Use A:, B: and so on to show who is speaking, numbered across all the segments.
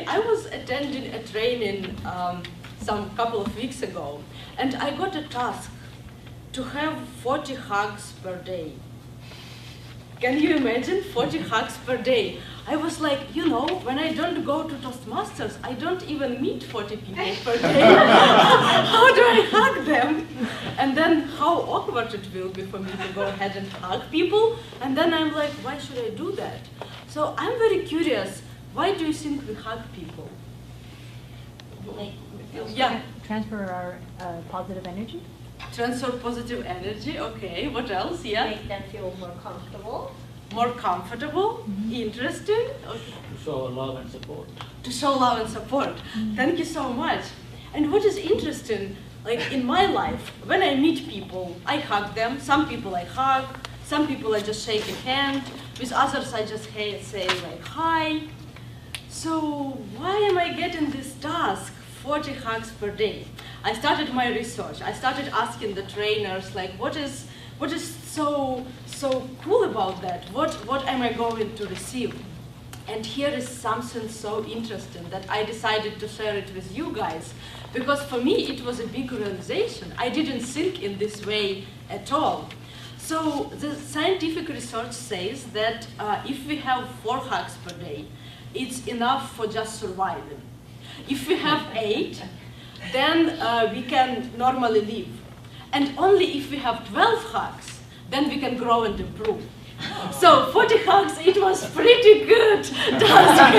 A: I was attending a training some couple of weeks ago, and I got a task to have 40 hugs per day. Can you imagine 40 hugs per day? I was like, you know, when I don't go to Toastmasters, I don't even meet 40 people per day. How do I hug them? And then how awkward it will be for me to go ahead and hug people. And then I'm like, why should I do that? So I'm very curious, why do you think we hug people? Yeah.
B: Transfer our positive energy.
A: Transfer positive energy, okay. What else? Yeah.
C: Make them feel more comfortable.
A: More comfortable, interesting. Okay.
D: To show love and support.
A: To show love and support. Thank you so much. And what is interesting, like in my life, when I meet people, I hug them. Some people I hug, some people I just shake a hand. With others I just say like hi. So why am I getting this task, 40 hugs per day? I started my research. I started asking the trainers, like, what is so cool about that? What am I going to receive? And here is something so interesting that I decided to share it with you guys, because for me it was a big realization. I didn't think in this way at all. So the scientific research says that if we have 4 hugs per day, it's enough for just surviving. If we have 8, then we can normally live. And only if we have 12 hugs, then we can grow and improve. So 40 hugs, it was pretty good task.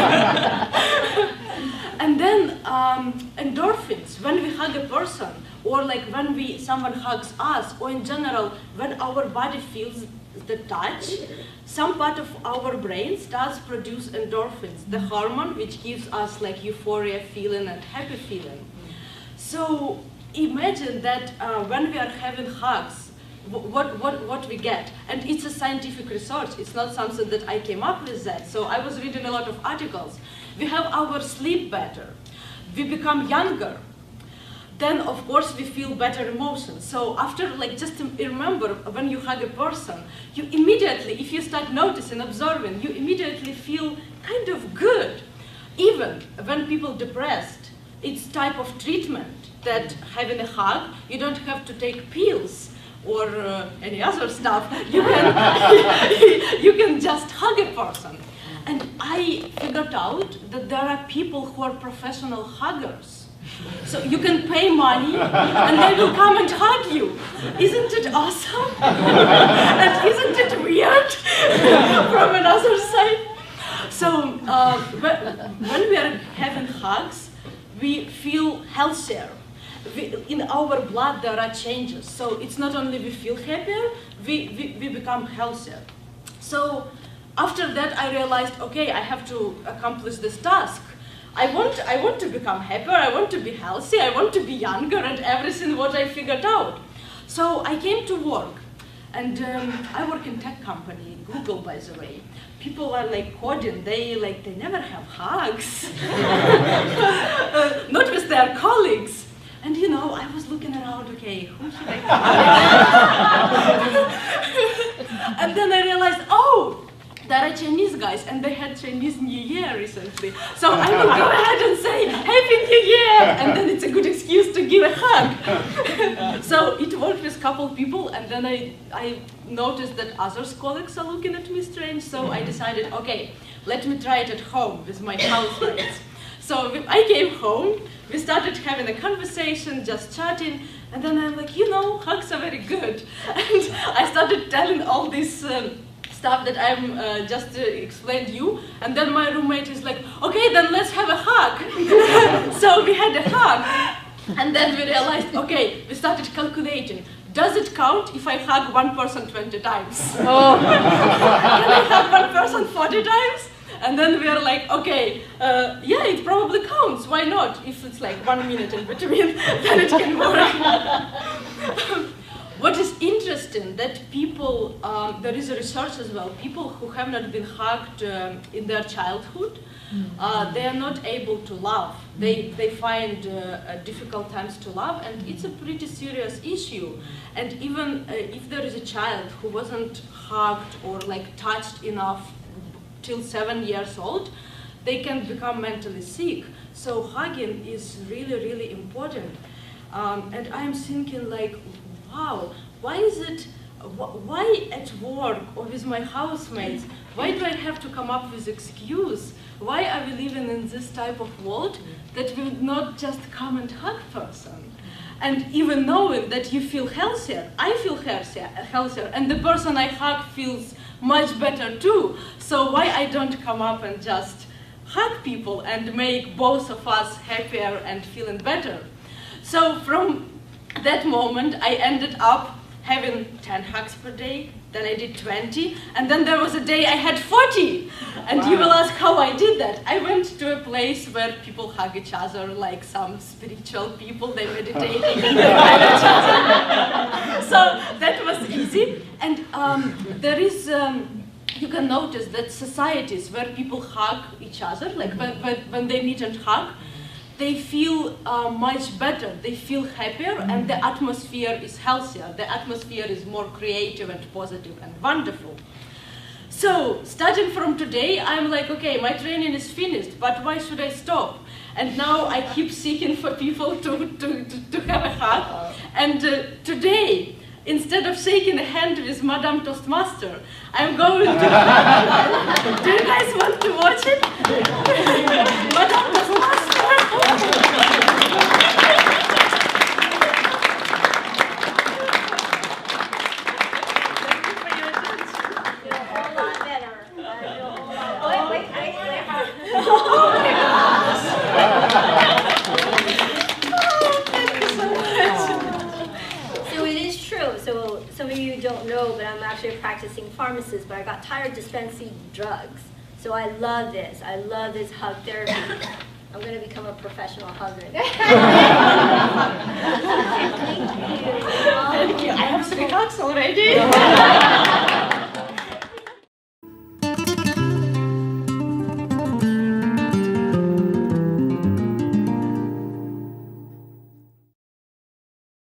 A: And then endorphins, when we hug a person, or like when someone hugs us, or in general, when our body feels the touch, some part of our brains does produce endorphins, the hormone which gives us like euphoria feeling and happy feeling. So imagine that when we are having hugs, what we get. And it's a scientific research. It's not something that I came up with that. So I was reading a lot of articles. We have our sleep better. We become younger. Then, of course, we feel better emotions. So after, like, just to remember, when you hug a person, you immediately, if you start noticing, observing, you immediately feel kind of good. Even when people depressed, it's type of treatment that having a hug, you don't have to take pills or any other stuff. You can, you can just hug a person. And I figured out that there are people who are professional huggers. So you can pay money and they will come and hug you. Isn't it awesome? And isn't it weird from another side? So when we are having hugs, we feel healthier. In our blood there are changes. So it's not only we feel happier, we become healthier. So after that I realized, okay, I have to accomplish this task. I want to become happier, I want to be healthy, I want to be younger, and everything what I figured out. So I came to work, and I work in tech company, Google, by the way. People are like coding, they never have hugs, not with their colleagues. And you know, I was looking around, okay, who should I hug? And then I realized, oh, there are Chinese guys, and they had Chinese New Year recently. So I will go ahead and say, Happy New Year! And then it's a good excuse to give a hug. So it worked with a couple people, and then I noticed that other colleagues are looking at me strange, so I decided, okay, let me try it at home with my housemates. So I came home, we started having a conversation, just chatting, and then I'm like, you know, hugs are very good. And I started telling all this stuff that I'm just explained to you, and then my roommate is like, okay, then let's have a hug. So we had a hug, and then we realized, okay, we started calculating. Does it count if I hug one person 20 times? Oh. Can I hug one person 40 times? And then we are like, okay, yeah, it probably counts. Why not? If it's like 1 minute in between, then it can work. What is interesting that people, there is a research as well, people who have not been hugged in their childhood, they are not able to love. They find difficult times to love, and it's a pretty serious issue. And even if there is a child who wasn't hugged or like touched enough till 7 years old, they can become mentally sick. So hugging is really, really important. And I'm thinking like, wow, why is it, why at work or with my housemates, why do I have to come up with excuse? Why are we living in this type of world that we would not just come and hug person? And even knowing that you feel healthier, I feel healthier, and the person I hug feels much better too. So why I don't come up and just hug people and make both of us happier and feeling better? So from that moment, I ended up having 10 hugs per day, then I did 20, and then there was a day I had 40. And you will ask how I did that. I went to a place where people hug each other like some spiritual people, they meditating and they hug each other. So that was easy. And there is, you can notice that societies where people hug each other, like when they meet and hug, they feel much better, they feel happier, and the atmosphere is healthier. The atmosphere is more creative and positive and wonderful. So, starting from today, I'm like, okay, my training is finished, but why should I stop? And now I keep seeking for people to have a hug. And today, instead of shaking a hand with Madame Toastmaster, I'm going to... Do you guys want to watch it? Madame Toastmaster!
C: So some of you don't know, but I'm actually a practicing pharmacist, but I got tired dispensing drugs. So I love this. I love this hug therapy. I'm going to become a professional hugger.
A: Thank you. I have 3 hugs already.